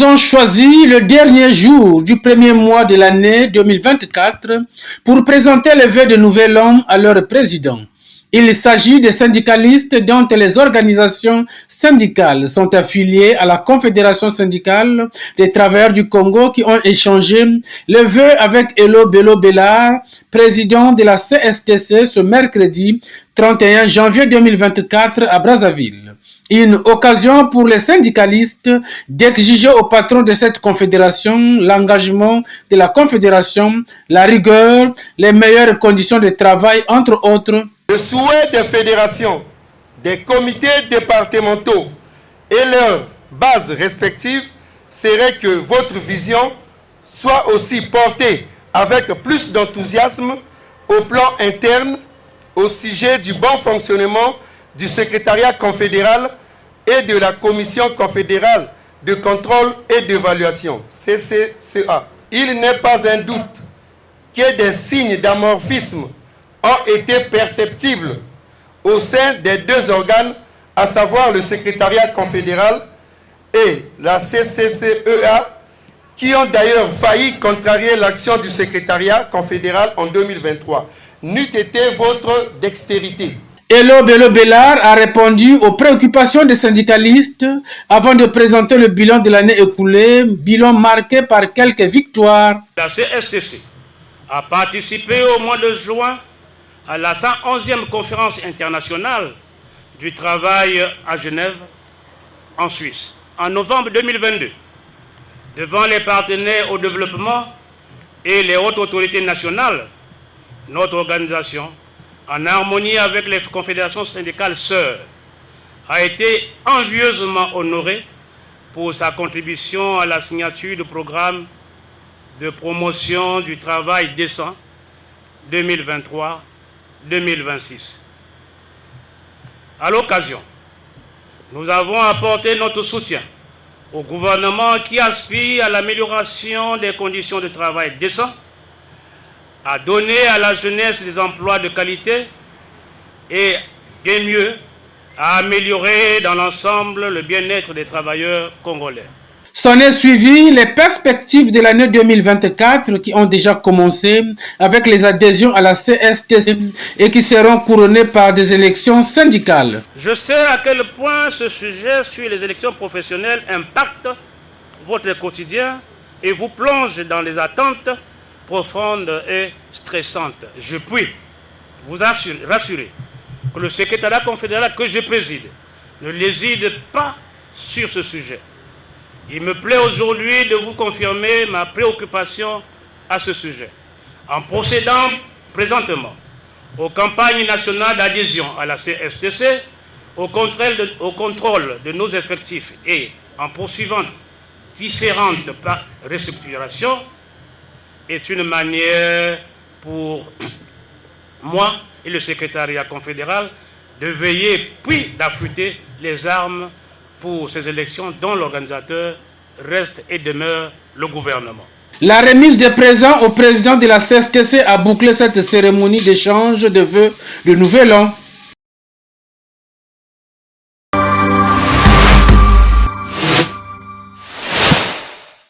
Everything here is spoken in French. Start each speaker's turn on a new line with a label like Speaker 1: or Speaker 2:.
Speaker 1: Ils ont choisi le dernier jour du premier mois de l'année 2024 pour présenter les vœux de nouvel an à leur président. Il s'agit des syndicalistes dont les organisations syndicales sont affiliées à la Confédération syndicale des travailleurs du Congo qui ont échangé les vœux avec Elo Bello Bellard, président de la CSTC ce mercredi 31 janvier 2024 à Brazzaville. Une occasion pour les syndicalistes d'exiger au patron de cette confédération l'engagement de la confédération, la rigueur, les meilleures conditions de travail, entre autres.
Speaker 2: Le souhait des fédérations, des comités départementaux et leurs bases respectives serait que votre vision soit aussi portée avec plus d'enthousiasme au plan interne au sujet du bon fonctionnement du secrétariat confédéral et de la commission confédérale de contrôle et d'évaluation, CCCA. Il n'est pas un doute que des signes d'amorphisme ont été perceptibles au sein des deux organes, à savoir le secrétariat confédéral et la CCCEA, qui ont d'ailleurs failli contrarier l'action du secrétariat confédéral en 2023. N'eût été votre dextérité.
Speaker 1: Elo Bello Bellard a répondu aux préoccupations des syndicalistes avant de présenter le bilan de l'année écoulée, bilan marqué par quelques victoires.
Speaker 3: La CSTC a participé au mois de juin à la 111e conférence internationale du travail à Genève, en Suisse. En novembre 2022, devant les partenaires au développement et les hautes autorités nationales, notre organisation, en harmonie avec les confédérations syndicales sœurs, a été envieusement honorée pour sa contribution à la signature du programme de promotion du travail décent 2023-2026. À l'occasion, nous avons apporté notre soutien au gouvernement qui aspire à l'amélioration des conditions de travail décents, à donner à la jeunesse des emplois de qualité et, bien mieux, à améliorer dans l'ensemble le bien-être des travailleurs congolais.
Speaker 1: S'en est suivi les perspectives de l'année 2024 qui ont déjà commencé avec les adhésions à la CSTC et qui seront couronnées par des élections syndicales.
Speaker 3: Je sais à quel point ce sujet sur les élections professionnelles impacte votre quotidien et vous plonge dans les attentes profondes et stressantes. Je puis vous rassurer que le secrétariat confédéral que je préside ne léside pas sur ce sujet. Il me plaît aujourd'hui de vous confirmer ma préoccupation à ce sujet. En procédant présentement aux campagnes nationales d'adhésion à la CSTC, au contrôle de nos effectifs et en poursuivant différentes restructurations, est une manière pour moi et le secrétariat confédéral de veiller puis d'affûter les armes pour ces élections dont l'organisateur reste et demeure le gouvernement.
Speaker 1: La remise des présents au président de la CSTC a bouclé cette cérémonie d'échange de vœux de nouvel an.